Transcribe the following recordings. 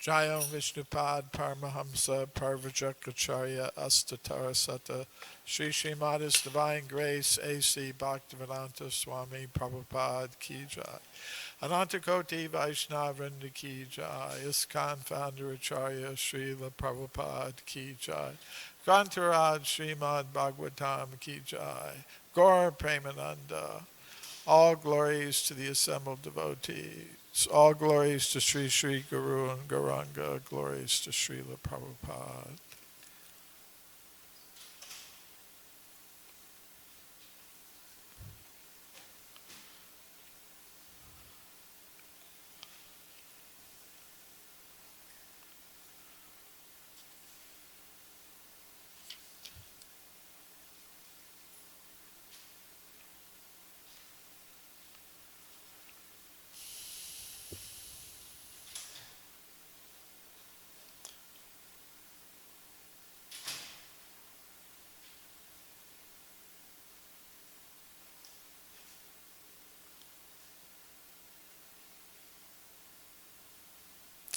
Jayam Vishnupad Paramahamsa Parvajakacharya Astatarasata Sri Srimada's Divine Grace A.C. Bhaktivedanta Swami Prabhupada Ki Jai. Anantakoti Vaishnavrinda Ki Jai. ISKCON Founder Acharya Srila Prabhupada Ki Jai. Grantaraj Srimad Bhagavatam Ki Jai. Gaur Premananda. All glories to the assembled devotees. All glories to Sri Sri Guru and Gauranga. Glories to Srila Prabhupada.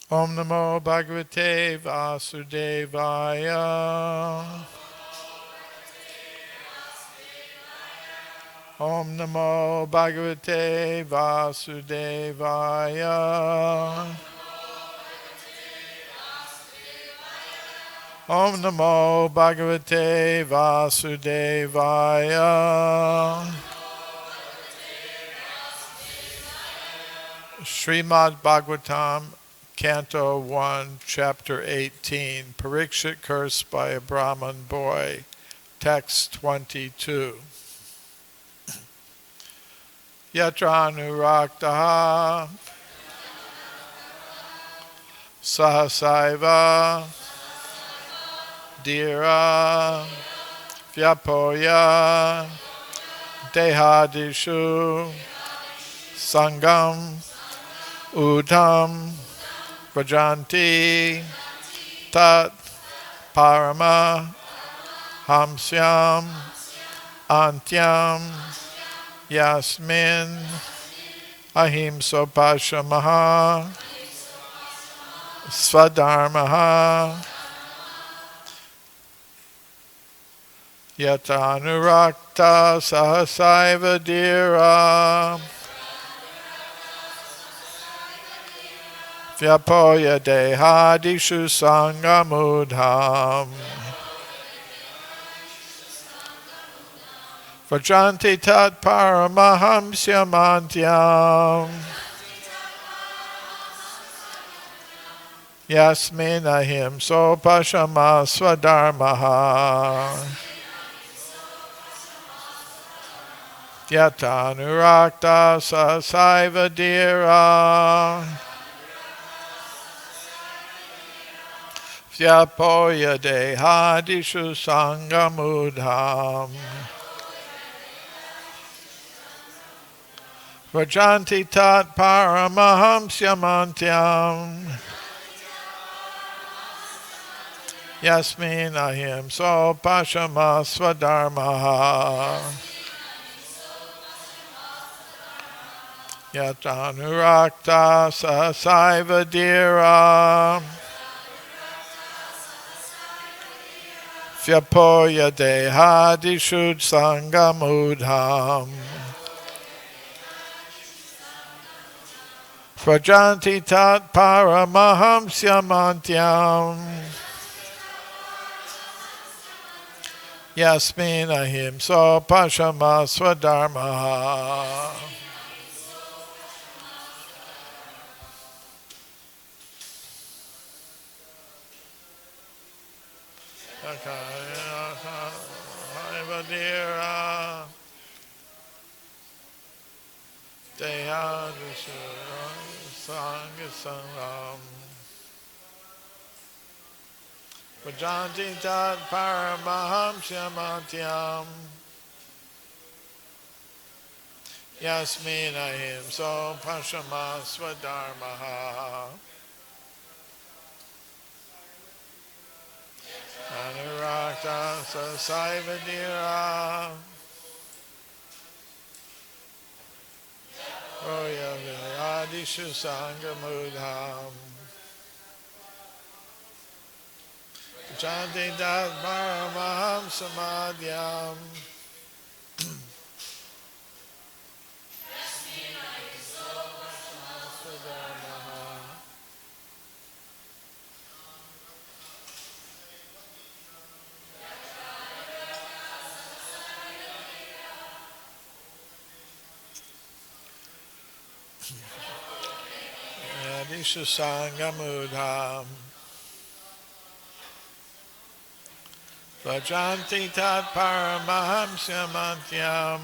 Om Namo Bhagavate Vasudevaya. Om Namo Bhagavate Vasudevaya. Om Namo Bhagavate Vasudevaya. Srimad Bhagavatam, Canto 1, Chapter 18, Parikshit cursed by a Brahmin boy, Text 22. Yatra anuraktaha sahasaiva dhira vyapoya dehadishu sangam udam Vajanti tat parama hamsyam antyam yasmin ahimsopashamaha swadharmaha yatanurakta sahasaiva dhira Vyapoya dehadishu sangamudham Vajanti tat paramahamsyamantyam Yasmin ahimso pashama swadharmaha Yatanurakta sasaiva dhira Vyapoya dehadishu sangamudham Vajanti tat paramahamsyamantyam Yasmin ahimso pashama swadharmaha Yatanurakta sasaiva dhira Vyapoya dehadishu sangamudham Vajanti tat paramahamsyamantyam Yasmin ahimso pashama swadharmaha Dhira Dehadishu Sangasangam Vajanti tat paramahamsyamantyam Yasmin ahimso pashama swadharmaha Anurakta sasaiva dhira Roya Adishu Sangamudham Janti dat paramaham samadhyam. Yadisha sangamudham. Vajanti tat paramaham samadhyam.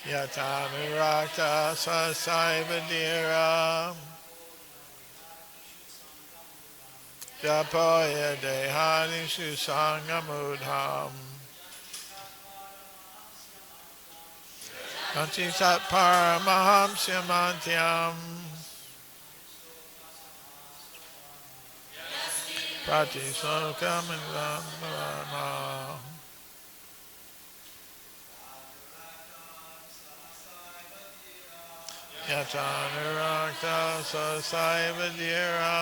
Yatanurakta sasaivadira. Japoya dehanishu sangamudham. Antisat paramaham samantyam. Pratisokam indamama. Yatanurakta sasaivadira.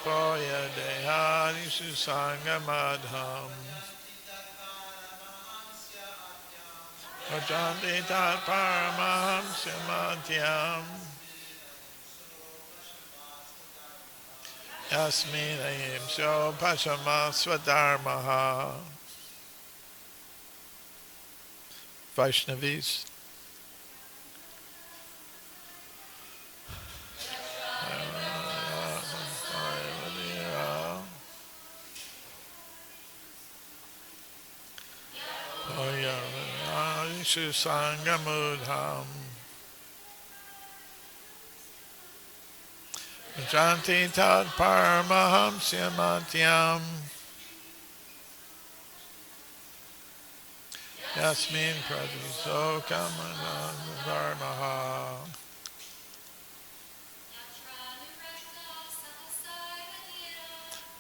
Poya dehanishu sangamadham. Vajanti tat paramaham samadhyam. Yasmin ahimso pachama swadharmaha. Vaishnavis. Sangamudham. Janti tat paramaham samantyam. Yasmin pradisokam dharmaha.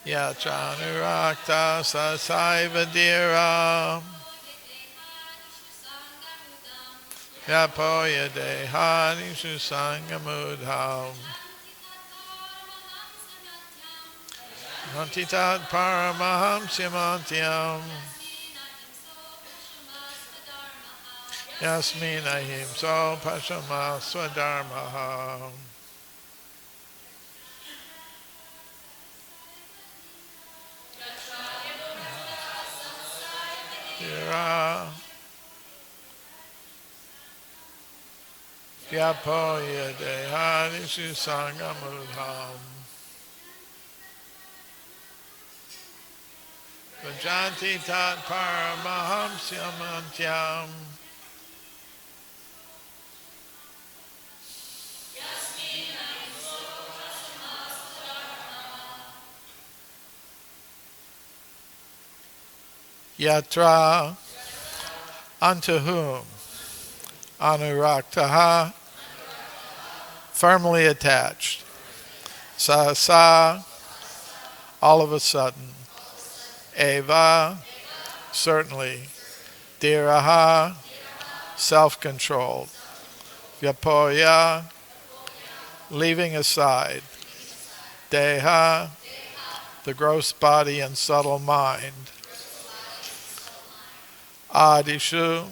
Yachanurakta sasaivadira. Yapoya dehanishu sangamudham. Nantitat paramaham samantyam. Yasmin ahimso pachama swadharmaha. Yapoya dehanishu sangamudham. Vajanti tat paramaham samantyam. Yatra, unto whom, anuraktaha, firmly attached, sa, all of a sudden, eva, certainly, dhiraha, self-controlled, vyapoya, leaving aside, deha, the gross body and subtle mind, adishu,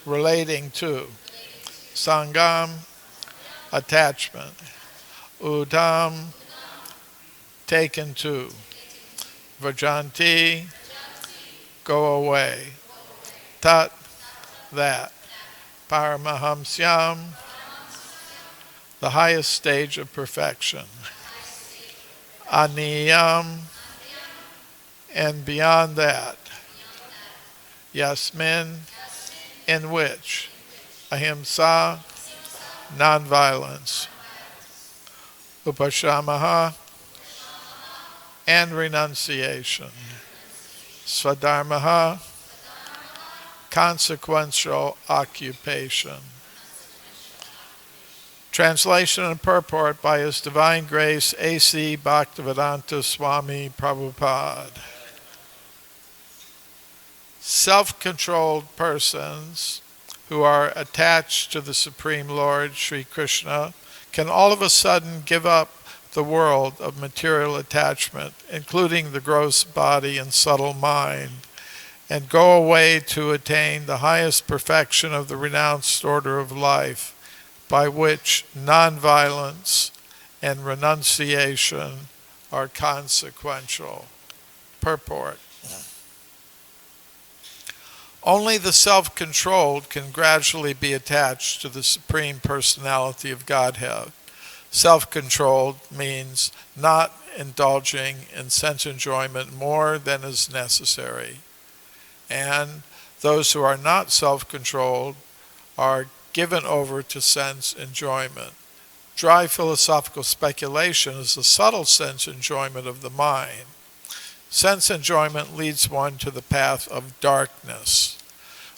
relating to, sangam, attachment, udam, taken to, vajanti, go away, tat, that, paramahamsyam, the highest stage of perfection, aniyam, and beyond that, yasmin, in which, ahimsa, non-violence, upashamaha, and renunciation, swadharmaha, consequential occupation, Translation and purport by His Divine Grace A.C. Bhaktivedanta Swami Prabhupada. Self-controlled persons who are attached to the Supreme Lord, Sri Krishna, can all of a sudden give up the world of material attachment, including the gross body and subtle mind, and go away to attain the highest perfection of the renounced order of life, by which nonviolence and renunciation are consequential. Purport. Only the self-controlled can gradually be attached to the Supreme Personality of Godhead. Self-controlled means not indulging in sense enjoyment more than is necessary. And those who are not self-controlled are given over to sense enjoyment. Dry philosophical speculation is a subtle sense enjoyment of the mind. Sense enjoyment leads one to the path of darkness.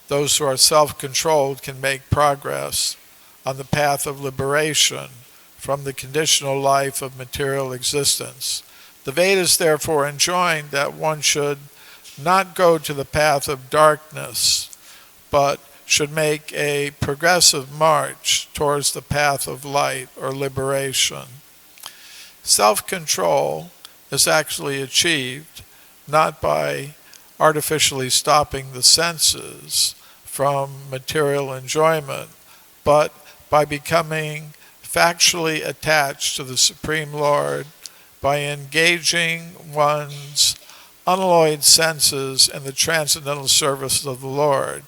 Those who are self-controlled can make progress on the path of liberation from the conditional life of material existence. The Vedas therefore enjoin that one should not go to the path of darkness, but should make a progressive march towards the path of light or liberation. Self-control is actually achieved not by artificially stopping the senses from material enjoyment, but by becoming factually attached to the Supreme Lord, by engaging one's unalloyed senses in the transcendental service of the Lord.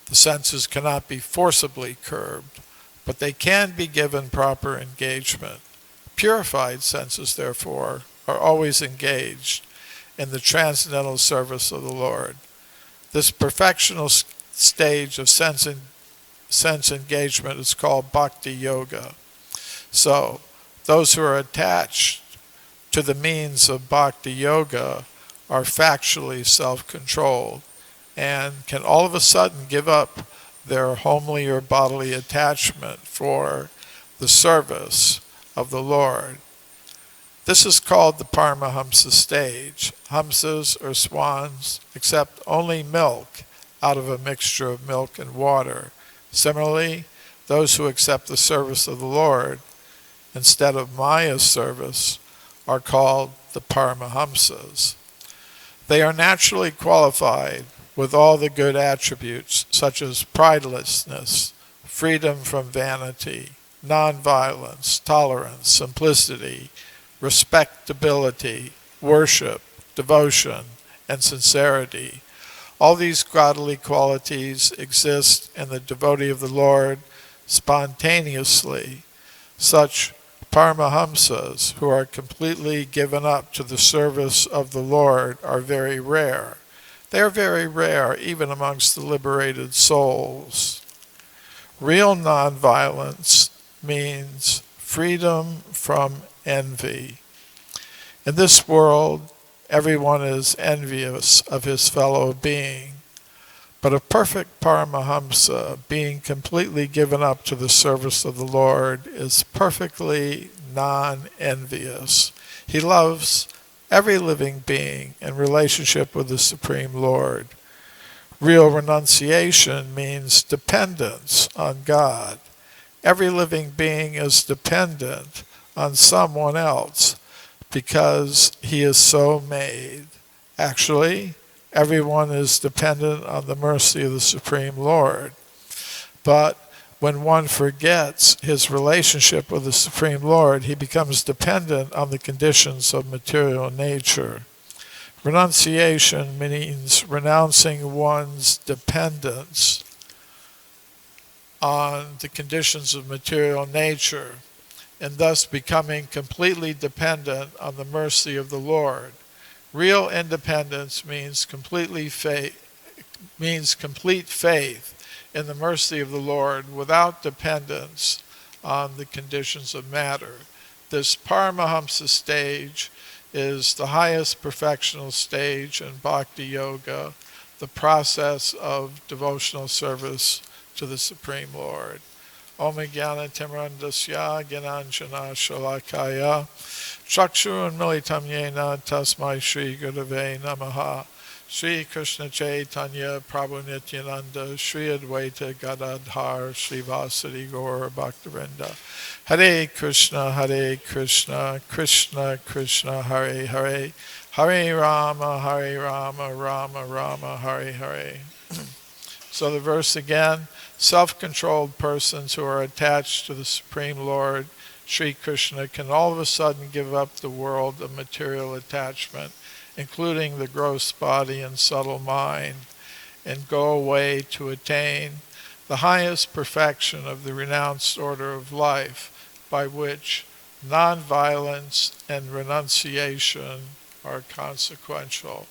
The senses cannot be forcibly curbed, but they can be given proper engagement. Purified senses, therefore, are always engaged in the transcendental service of the Lord. This perfectional stage of sense engagement is called bhakti yoga. So, those who are attached to the means of bhakti yoga are factually self-controlled and can all of a sudden give up their homely or bodily attachment for the service of the Lord. This is called the Paramahamsa stage. Hamsas, or swans, accept only milk out of a mixture of milk and water. Similarly, those who accept the service of the Lord instead of Maya's service are called the Paramahamsas. They are naturally qualified with all the good attributes such as pridelessness, freedom from vanity, nonviolence, tolerance, simplicity, respectability, worship, devotion, and sincerity. All these godly qualities exist in the devotee of the Lord spontaneously. Such Paramahamsas who are completely given up to the service of the Lord are very rare. They are very rare even amongst the liberated souls. Real nonviolence means freedom from envy. In this world, everyone is envious of his fellow being, but a perfect Paramahamsa, being completely given up to the service of the Lord, is perfectly non-envious. He loves every living being in relationship with the Supreme Lord. Real renunciation means dependence on God. Every living being is dependent on someone else because he is so made. Actually, everyone is dependent on the mercy of the Supreme Lord. But when one forgets his relationship with the Supreme Lord, he becomes dependent on the conditions of material nature. Renunciation means renouncing one's dependence on the conditions of material nature, and thus becoming completely dependent on the mercy of the Lord. Real independence means complete faith in the mercy of the Lord without dependence on the conditions of matter. This Paramahamsa stage is the highest perfectional stage in Bhakti Yoga, the process of devotional service to the Supreme Lord. Om Jnana Timirandasya Gyananjana Shalakaya Chakshurun Militam Yena Tasmai Shri Gurave Namaha Shri Krishna Chaitanya Prabhu Nityananda Shri Advaita Gadadhar Shri Vasari Gaur Bhaktivinoda Hare Krishna, Krishna Krishna, Hare Hare, Hare Rama, Rama Rama, Hare Hare. So the verse again, self-controlled persons who are attached to the Supreme Lord, Sri Krishna, can all of a sudden give up the world of material attachment, including the gross body and subtle mind, and go away to attain the highest perfection of the renounced order of life, by which non-violence and renunciation are consequential.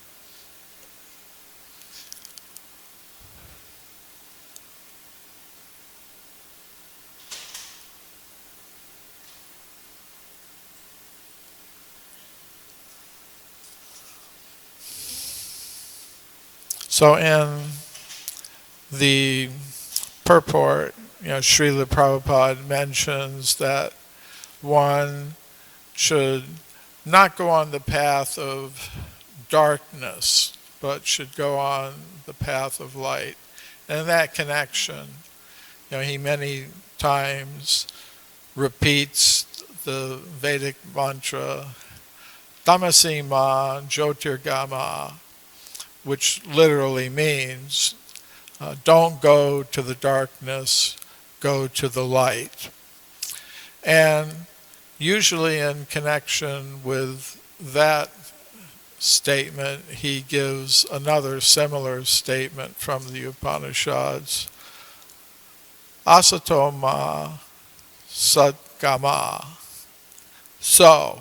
So in the purport, Srila Prabhupada mentions that one should not go on the path of darkness, but should go on the path of light. And in that connection, he many times repeats the Vedic mantra, Tamasi ma Jyotirgama, which literally means don't go to the darkness, go to the light. And usually in connection with that statement, he gives another similar statement from the Upanishads. Asato ma satgama. So,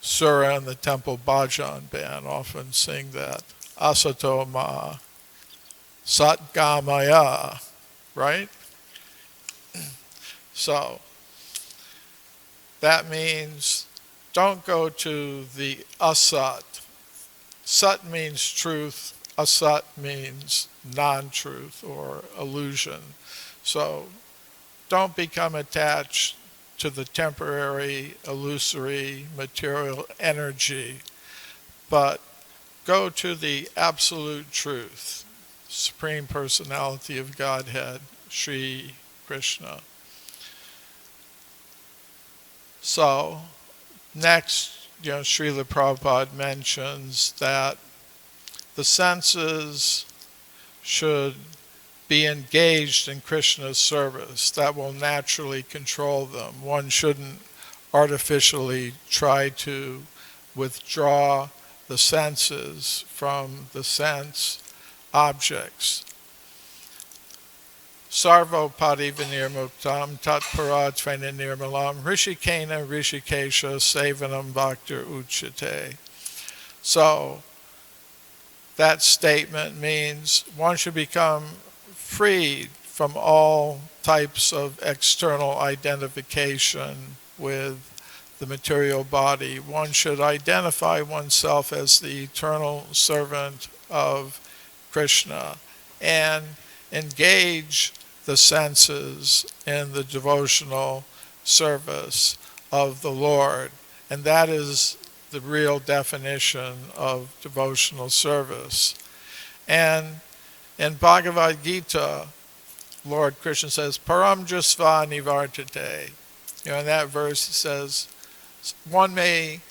Sura and the Temple Bhajan band often sing that. Asato ma satgamaya, right? So, that means don't go to the asat. Sat means truth, asat means non-truth or illusion. So, don't become attached to the temporary, illusory, material energy, but go to the absolute truth, Supreme Personality of Godhead, Sri Krishna. So, next, Srila Prabhupada mentions that the senses should be engaged in Krishna's service. That will naturally control them. One shouldn't artificially try to withdraw the senses from the sense objects. Sarvo parivinirmuktam tatpara tvena nirmalam rishikena rishikesha sevanam bhaktir uchate. So, that statement means one should become freed from all types of external identification with the material body. One should identify oneself as the eternal servant of Krishna and engage the senses in the devotional service of the Lord. And that is the real definition of devotional service. And in Bhagavad Gita, Lord Krishna says, Param Jasva Nivartate. In that verse it says, one may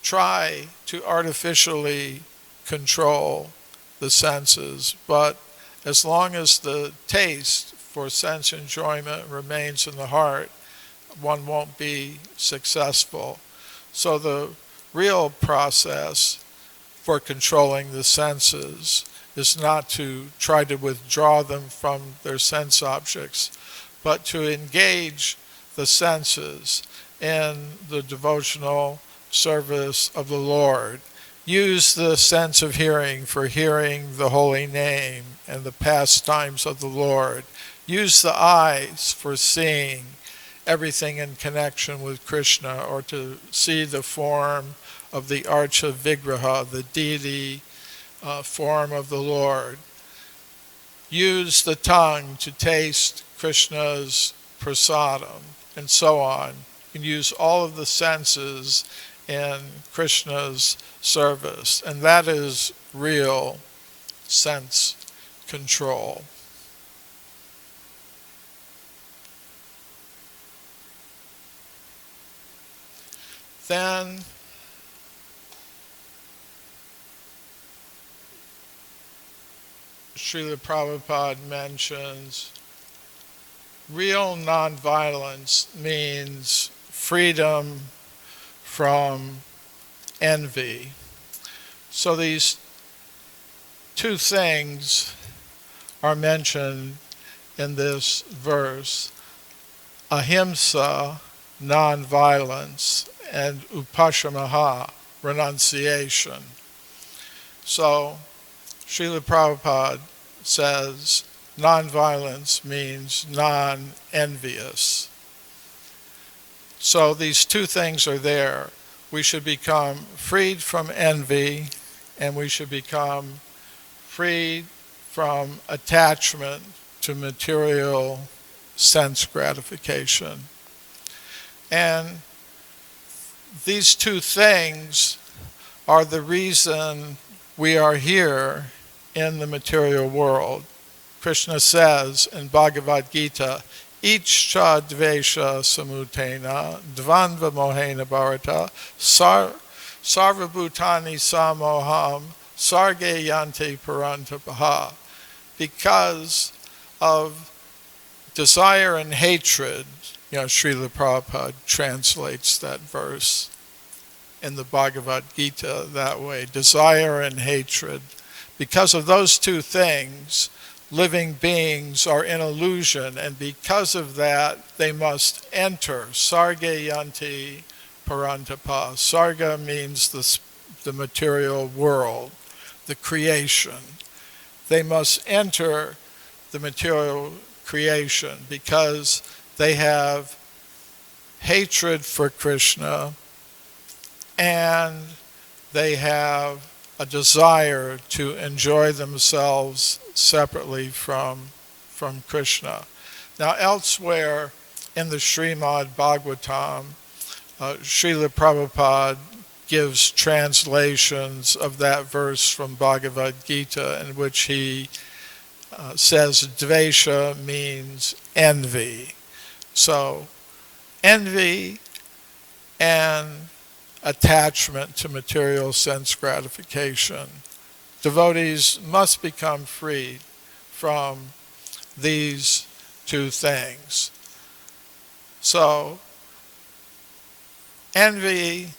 try to artificially control the senses, but as long as the taste for sense enjoyment remains in the heart, one won't be successful. So the real process for controlling the senses is not to try to withdraw them from their sense objects, but to engage the senses in the devotional service of the Lord. Use the sense of hearing for hearing the holy name and the pastimes of the Lord. Use the eyes for seeing everything in connection with Krishna, or to see the form of the Archa Vigraha, the deity form of the Lord. use the tongue to taste Krishna's prasadam, and so on. You can use all of the senses in Krishna's service, and that is real sense control. Then Srila Prabhupada mentions real nonviolence means freedom from envy. So these two things are mentioned in this verse: ahimsa, nonviolence, and upashamaha, renunciation. So Srila Prabhupada says nonviolence means non-envious. So these two things are there. We should become freed from envy, and we should become freed from attachment to material sense gratification. And these two things are the reason we are here in the material world. Krishna says in Bhagavad Gita, Ichcha dvesha samutena dvandva mohena bharata sarvabhutani samoham sarge yante parantapaha. Because of desire and hatred, Srila Prabhupada translates that verse in the Bhagavad Gita that way, desire and hatred. Because of those two things, living beings are in illusion, and because of that, they must enter sarga yanti parantapa. Sarga means the material world, the creation. They must enter the material creation because they have hatred for Krishna, and they have a desire to enjoy themselves separately from Krishna. Now, elsewhere in the Srimad Bhagavatam, Srila Prabhupada gives translations of that verse from Bhagavad Gita in which he says dvesha means envy. So, envy and attachment to material sense gratification. Devotees must become freed from these two things. So, envy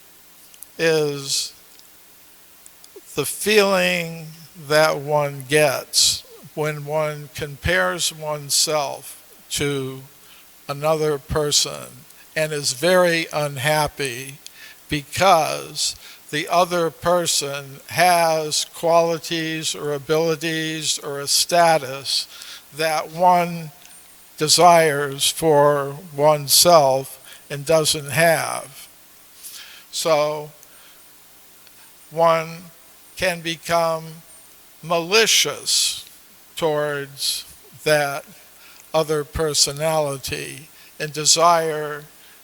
is the feeling that one gets when one compares oneself to another person and is very unhappy because the other person has qualities or abilities or a status that one desires for oneself and doesn't have. So one can become malicious towards that other personality and desire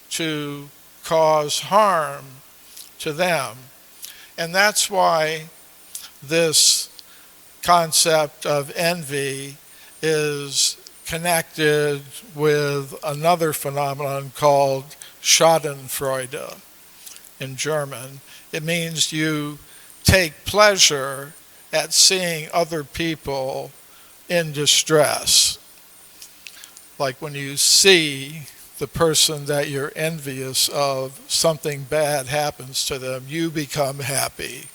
to cause harm to them. And that's why this concept of envy is connected with another phenomenon called Schadenfreude in German. It means you take pleasure at seeing other people in distress. Like when you see the person that you're envious of, something bad happens to them, you become happy.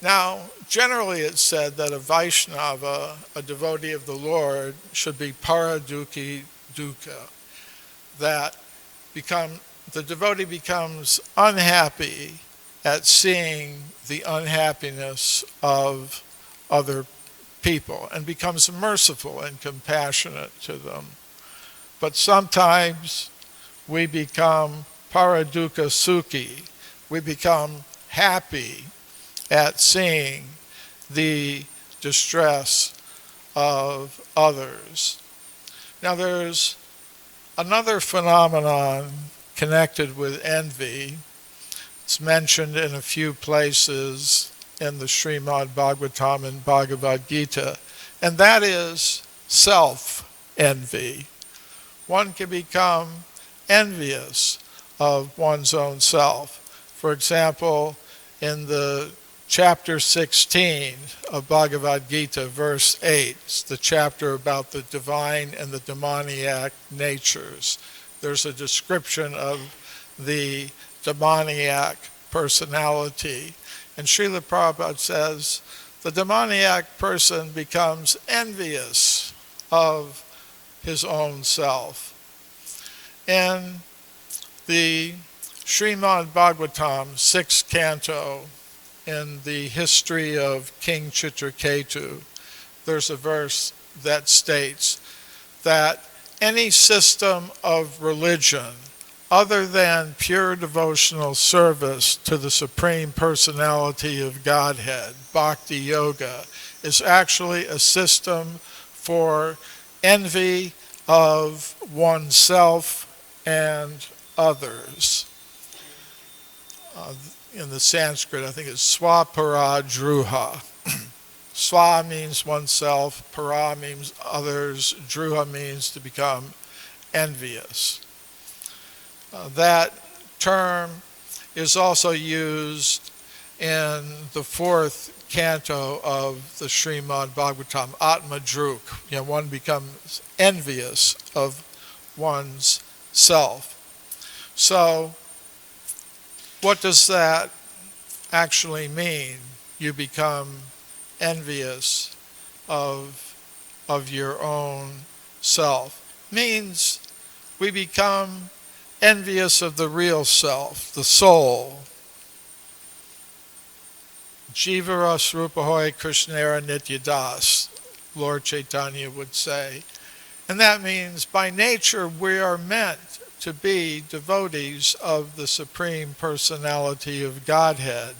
Now, generally it's said that a Vaishnava, a devotee of the Lord, should be paradukhi dukkha, that the devotee becomes unhappy at seeing the unhappiness of other people and becomes merciful and compassionate to them. But sometimes we become paradukkha sukhi. We become happy at seeing the distress of others. Now there's another phenomenon connected with envy. It's mentioned in a few places in the Srimad Bhagavatam and Bhagavad Gita, and that is self-envy. One can become envious of one's own self. For example, in the chapter 16 of Bhagavad Gita, verse 8, it's the chapter about the divine and the demoniac natures. There's a description of the demoniac personality. And Srila Prabhupada says, the demoniac person becomes envious of his own self. In the Srimad Bhagavatam, 6th canto, in the history of King Chitraketu, there's a verse that states that any system of religion other than pure devotional service to the Supreme Personality of Godhead, Bhakti Yoga, is actually a system for envy of oneself and others. In the Sanskrit, I think it's swapara druha. Swa means oneself, para means others, druha means to become envious. That term is also used in the 4th canto of the Srimad Bhagavatam, Atma Druk. One becomes envious of one's self. So, what does that actually mean? You become envious of your own self. Means we become envious of the real self, the soul. Jivaras Rupahoy Krishnera Nityadas, Lord Chaitanya would say. And that means by nature we are meant to be devotees of the Supreme Personality of Godhead.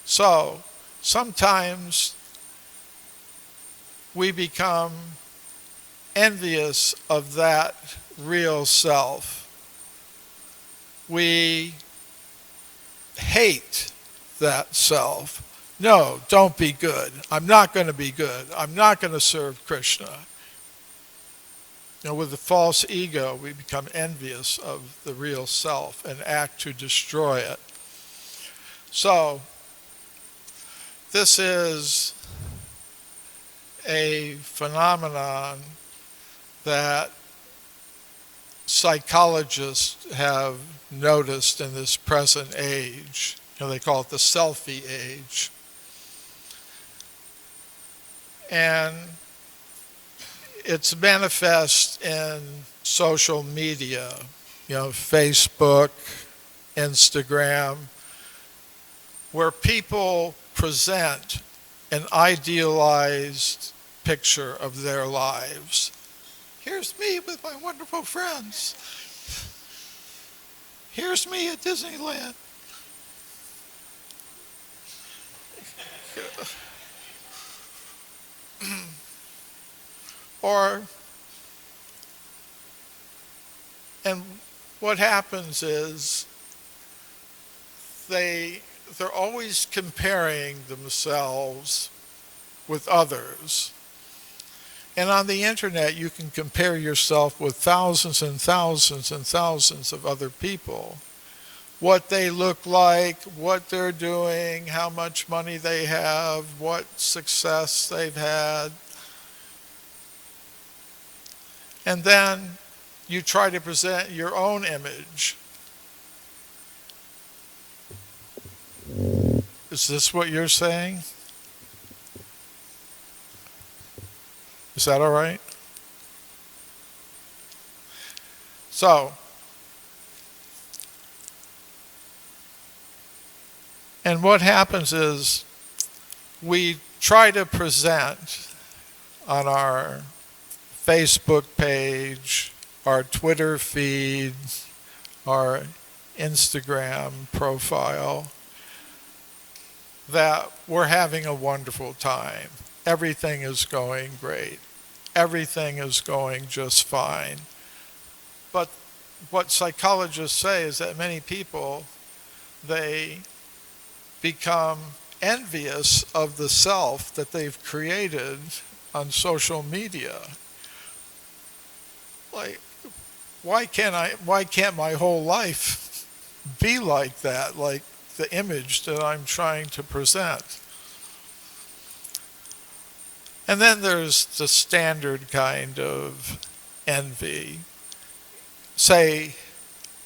So, sometimes we become envious of that real self. We hate that self. No, don't be good. I'm not going to be good. I'm not going to serve Krishna. With the false ego, we become envious of the real self and act to destroy it. So, this is a phenomenon that psychologists have noticed in this present age. They call it the selfie age. And it's manifest in social media, Facebook, Instagram, where people present an idealized picture of their lives. Here's me with my wonderful friends. Here's me at Disneyland. And what happens is they're always comparing themselves with others. And on the internet, you can compare yourself with thousands and thousands and thousands of other people. What they look like, what they're doing, how much money they have, what success they've had. And then you try to present your own image. Is this what you're saying? Is that all right? So, and what happens is we try to present on our Facebook page, our Twitter feed, our Instagram profile, that we're having a wonderful time. everything is going great. Everything is going just fine. But what psychologists say is that many people, they become envious of the self that they've created on social media. Like, why can't my whole life be like that, like the image that I'm trying to present? And then there's the standard kind of envy. Say,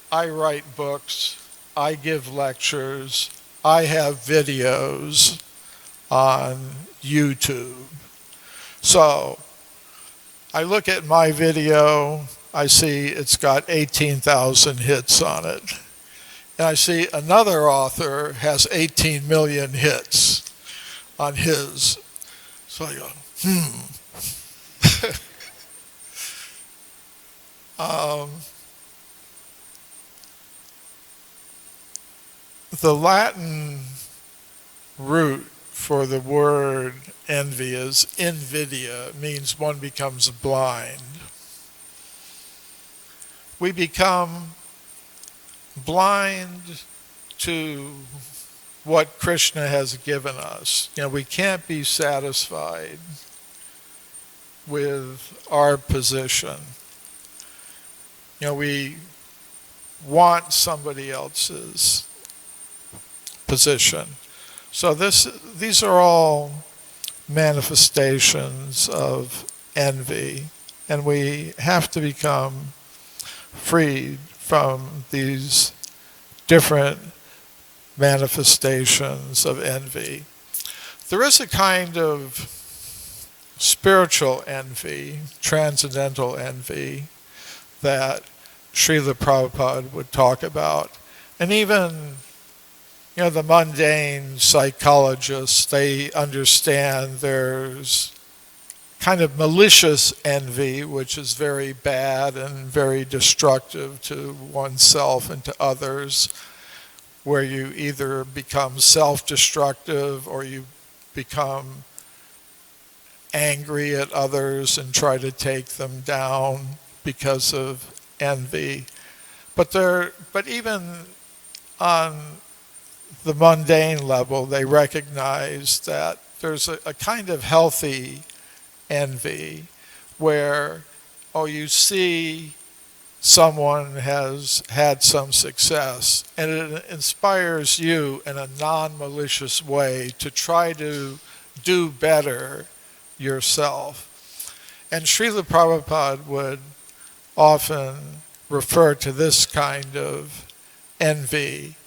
I write books, I give lectures, I have videos on YouTube. So I look at my video, I see it's got 18,000 hits on it. And I see another author has 18 million hits on his. So I go, the Latin root for the word envy is invidia, means one becomes blind. We become blind to what Krishna has given us. We can't be satisfied with our position. We want somebody else's position. So these are all manifestations of envy, and we have to become freed from these different manifestations of envy. There is a kind of spiritual envy, transcendental envy, that Srila Prabhupada would talk about. And even, the mundane psychologists, they understand there's kind of malicious envy, which is very bad and very destructive to oneself and to others, where you either become self-destructive or you become angry at others and try to take them down because of envy. But even on the mundane level, they recognize that there's a kind of healthy envy where, you see someone has had some success and it inspires you in a non-malicious way to try to do better yourself. And Srila Prabhupada would often refer to this kind of envy,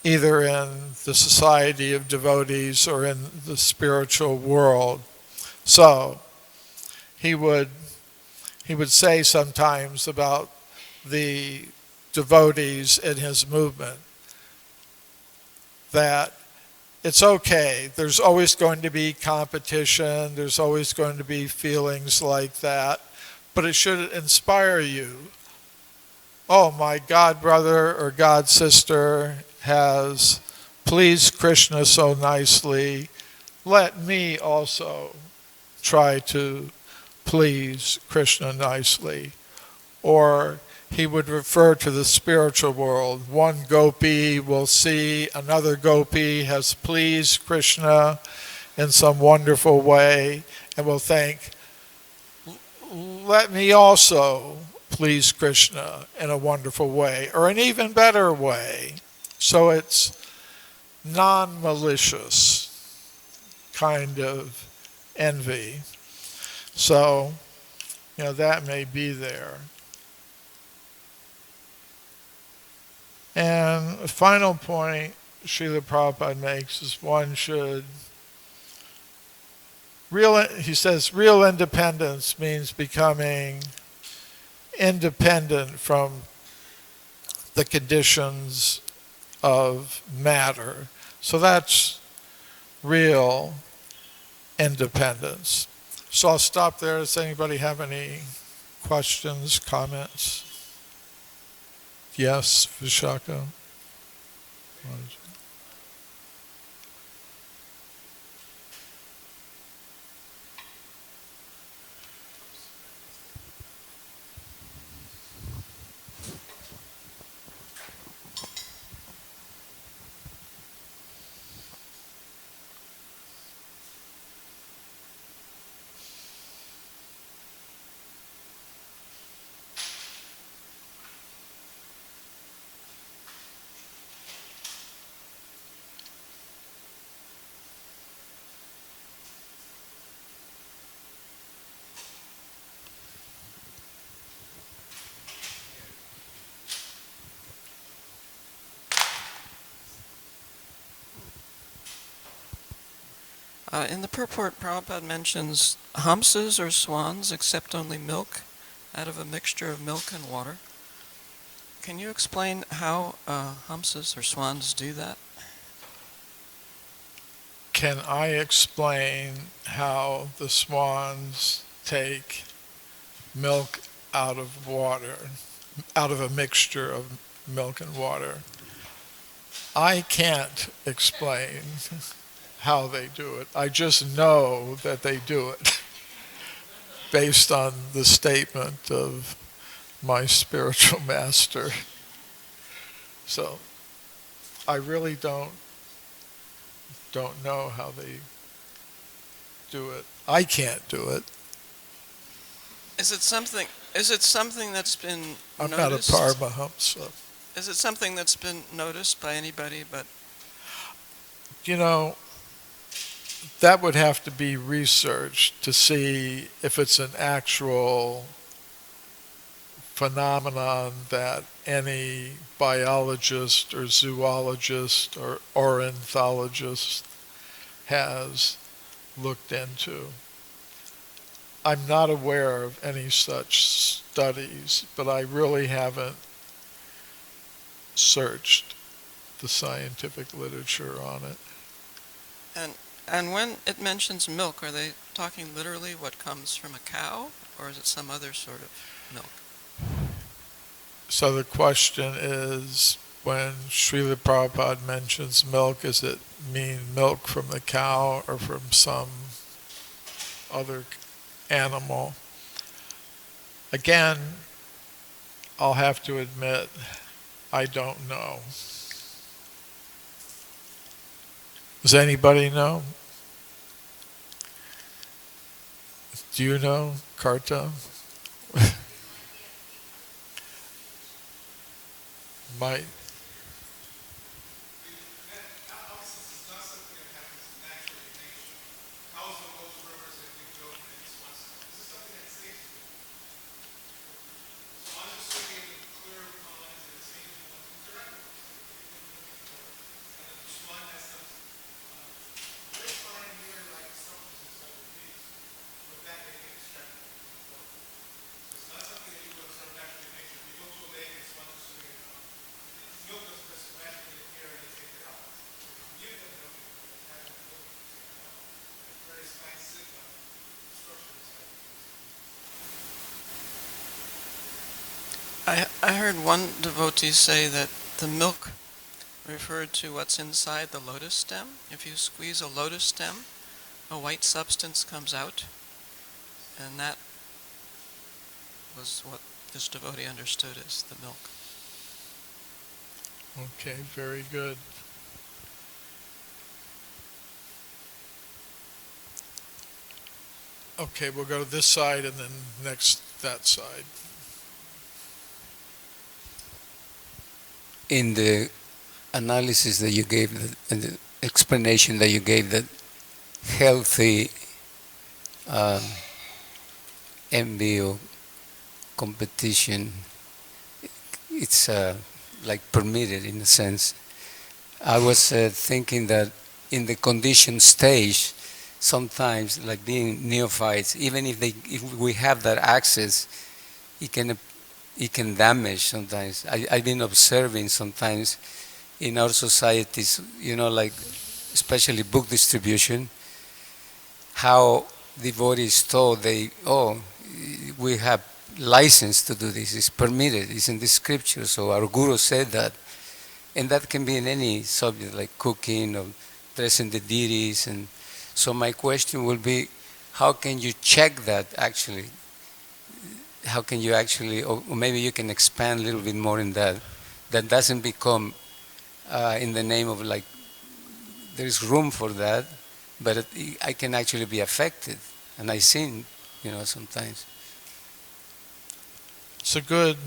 either in the society of devotees or in the spiritual world. So he would say sometimes about the devotees in his movement that it's okay. There's always going to be competition. There's always going to be feelings like that. But it should inspire you. Oh, my god brother or god sister has pleased Krishna so nicely. Let me also try to please Krishna nicely. Or he would refer to the spiritual world. One gopi will see another gopi has pleased Krishna in some wonderful way and will think, let me also please Krishna in a wonderful way or an even better way. So it's non-malicious kind of envy. So, that may be there. And the final point Srila Prabhupada makes is one should, he says, real independence means becoming independent from the conditions of matter. So that's real independence. So I'll stop there. Does anybody have any questions, comments? Yes, Vishaka? In the purport, Prabhupada mentions hamsas or swans accept only milk out of a mixture of milk and water. Can you explain how hamsas or swans do that? Can I explain how the swans take milk out of water, out of a mixture of milk and water? I can't explain how they do it. I just know that they do it based on the statement of my spiritual master. So I really don't know how they do it. I can't do it. Is it something? Is it something that's been I'm not a noticed? Paramahamsa. Is it something that's been noticed by anybody? But You know, that would have to be researched to see if it's an actual phenomenon that any biologist or zoologist or ornithologist has looked into. I'm not aware of any such studies, but I really haven't searched the scientific literature on it. and when it mentions milk, are they talking literally what comes from a cow, or is it some other sort of milk? So the question is, when Srila Prabhupada mentions milk, does it mean milk from the cow or from some other animal? Again, I'll have to admit, I don't know. Does anybody know? Do you know, Karta? Might. I heard one devotee say that the milk referred to what's inside the lotus stem. If you squeeze a lotus stem, a white substance comes out, and that was what this devotee understood as the milk. Okay, very good. Okay, we'll go to this side and then next that side. In the analysis that you gave and the explanation that you gave, that healthy envy or competition, it's like permitted in a sense. I was thinking that in the conditioned stage, sometimes, like being neophytes, even if we have that access, it can damage sometimes. I've been observing sometimes in our societies, like especially book distribution, how devotees told we have license to do this, it's permitted, it's in the scripture, so our guru said that. And that can be in any subject like cooking or dressing the deities. And so my question will be, how can you check that actually? How can you actually, or maybe you can expand a little bit more in that doesn't become in the name of like, there is room for that, but I can actually be affected, and I sin, sometimes. It's a good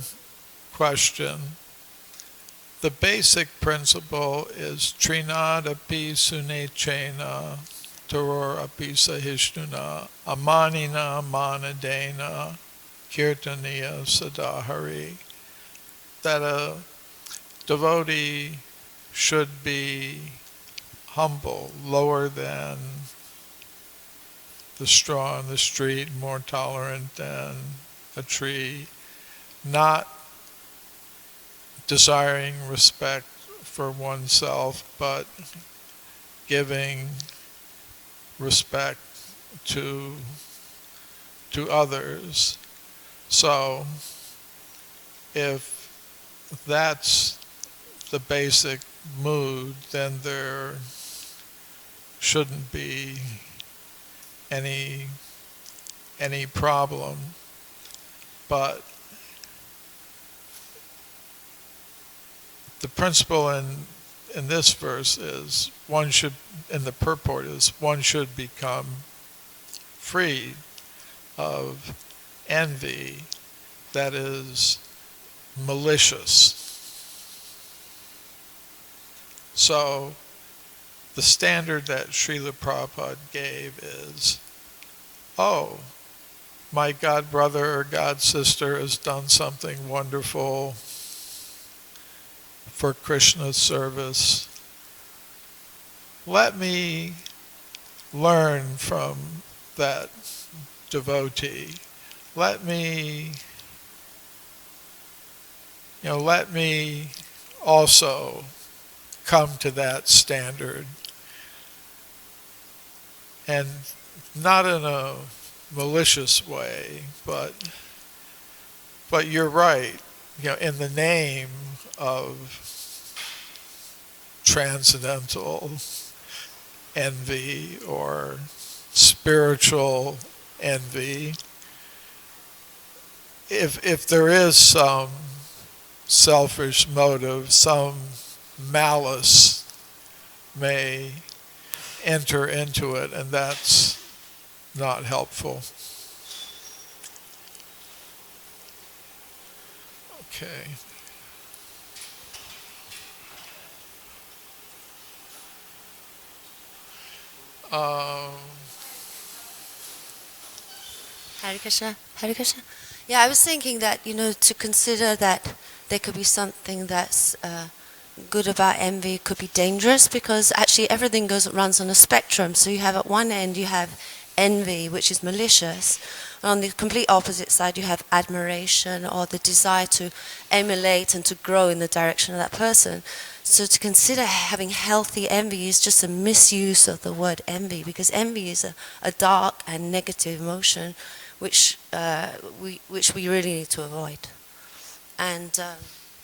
question. The basic principle is Trinad api sunechena Toror api sahishnuna amanina manadena kirtaniya sadahari. That a devotee should be humble, lower than the straw on the street, more tolerant than a tree, not desiring respect for oneself, but giving respect to others. So if that's the basic mood, then there shouldn't be any problem. But the principle in this verse is one should, in the purport is one should become freed of envy that is malicious. So the standard that Srila Prabhupada gave is, oh, my god brother or god sister has done something wonderful for Krishna's service. Let me learn from that devotee. Let me also come to that standard. And not in a malicious way, but you're right. In the name of transcendental envy or spiritual envy, if there is some selfish motive, some malice may enter into it, and that's not helpful. Okay. Hare Krishna. Hare Krishna. Yeah, I was thinking that, to consider that there could be something that's good about envy could be dangerous, because actually everything runs on a spectrum. So you have at one end you have envy, which is malicious. And on the complete opposite side you have admiration, or the desire to emulate and to grow in the direction of that person. So to consider having healthy envy is just a misuse of the word envy, because envy is a dark and negative emotion which we really need to avoid. And there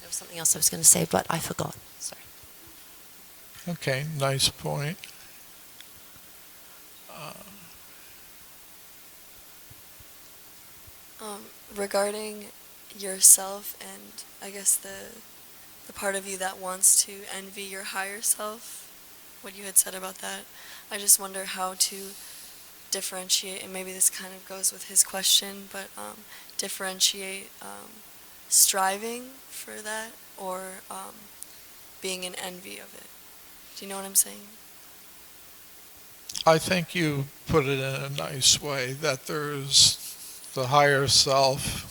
was something else I was going to say, but I forgot. Sorry. Okay, nice point. Regarding yourself and I guess the part of you that wants to envy your higher self, what you had said about that, I just wonder how to differentiate, and maybe this kind of goes with his question, but differentiate striving for that or being in envy of it. Do you know what I'm saying? I think you put it in a nice way, that there's the higher self,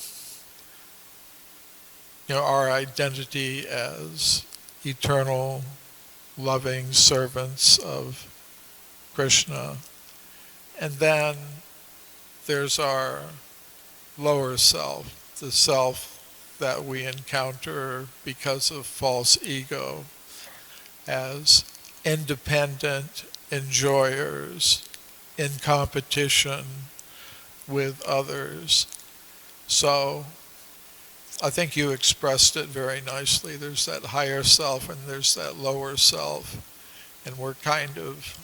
our identity as eternal, loving servants of Krishna. And then there's our lower self, the self that we encounter because of false ego, as independent enjoyers in competition with others. So I think you expressed it very nicely. There's that higher self and there's that lower self. And we're kind of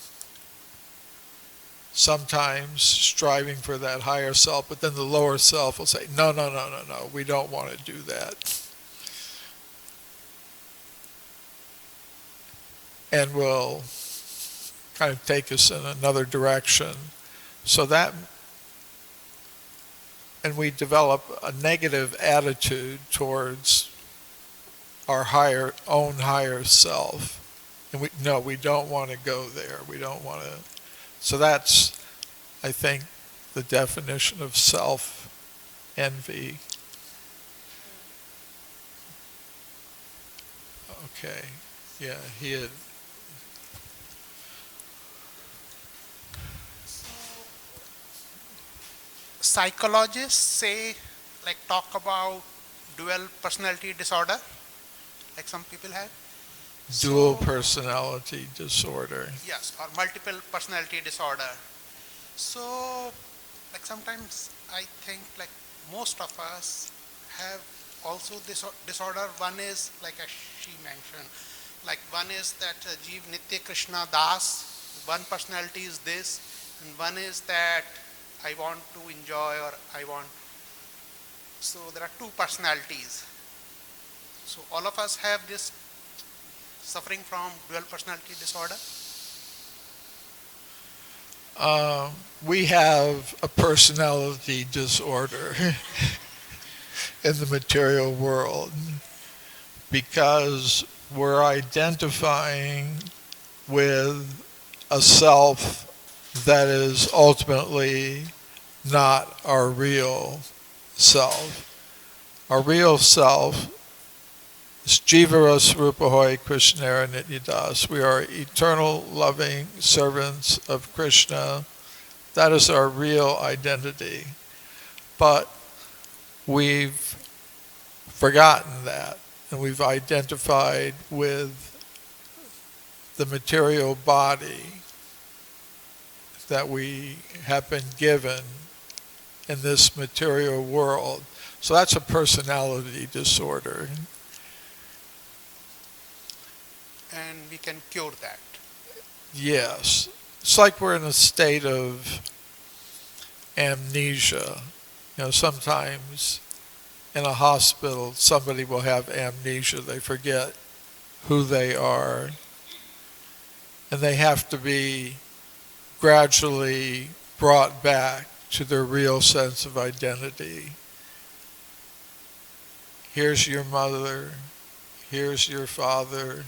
sometimes striving for that higher self, but then the lower self will say, no, we don't want to do that. And will kind of take us in another direction. So that, and we develop a negative attitude towards our own higher self. And we don't want to go there. We don't want to. So that's, I think, the definition of self-envy. Okay. Yeah, he had. psychologists say, like talk about dual personality disorder, like some people have? Dual So- personality disorder. Yes, or multiple personality disorder. So, like sometimes I think like most of us have also this disorder. One is like as she mentioned, like one is that Jeev Nitya Krishna Das, one personality is this, and one is that I want to enjoy or I want. So there are two personalities. So all of us have this suffering from dual personality disorder. We have a personality disorder in the material world because we're identifying with a self that is ultimately not our real self. Our real self is Jivaras Rupahoy Krishnara Nityadas. We are eternal loving servants of Krishna. That is our real identity. But we've forgotten that, and we've identified with the material body that we have been given in this material world. So that's a personality disorder. And we can cure that. Yes. It's like we're in a state of amnesia. Sometimes in a hospital, somebody will have amnesia. They forget who they are. And they have to be gradually brought back to their real sense of identity. Here's your mother. Here's your father.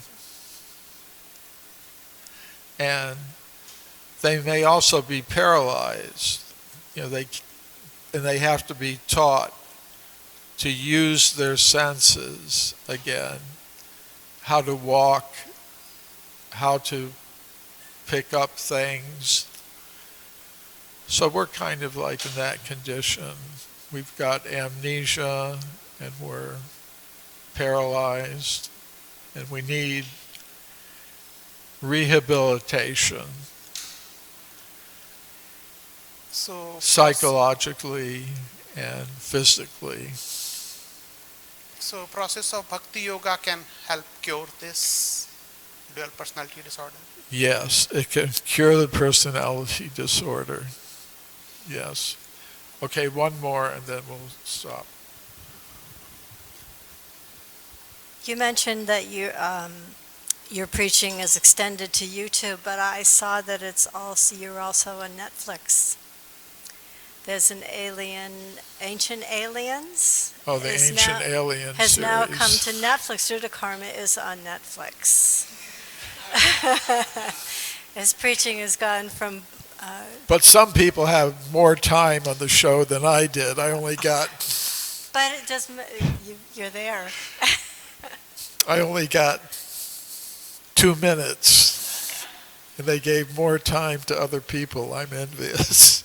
And they may also be paralyzed. They have to be taught to use their senses again, how to walk, how to pick up things. So we're kind of like in that condition. We've got amnesia and we're paralyzed and we need rehabilitation So psychologically and physically. So process of bhakti yoga can help cure this dual personality disorder. Yes, it can cure the personality disorder. Yes. Okay, one more and then we'll stop. You mentioned that your preaching is extended to YouTube, but I saw that you're also on Netflix. There's an Ancient Aliens. Oh, the Ancient Alien has series. now come to Netflix. Drutakarma is on Netflix. His preaching has gone from. But some people have more time on the show than I did. I only got. But it doesn't. You're there. I only got 2 minutes, and they gave more time to other people. I'm envious.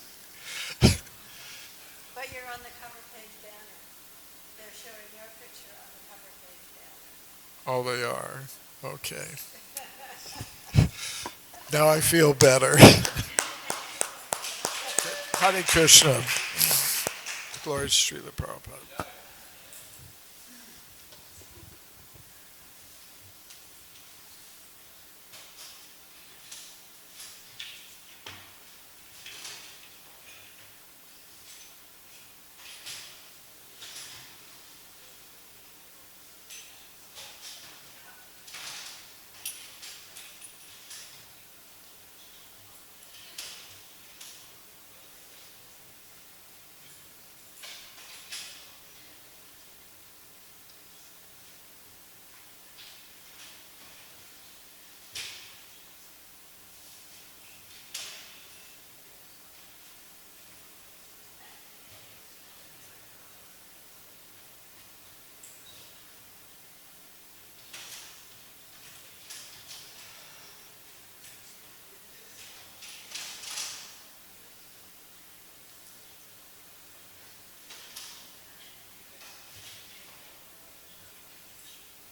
But you're on the cover page banner. They're showing your picture on the cover page banner. Oh, they are. Okay. Now I feel better. Hare Krishna. Glory to Srila Prabhupada.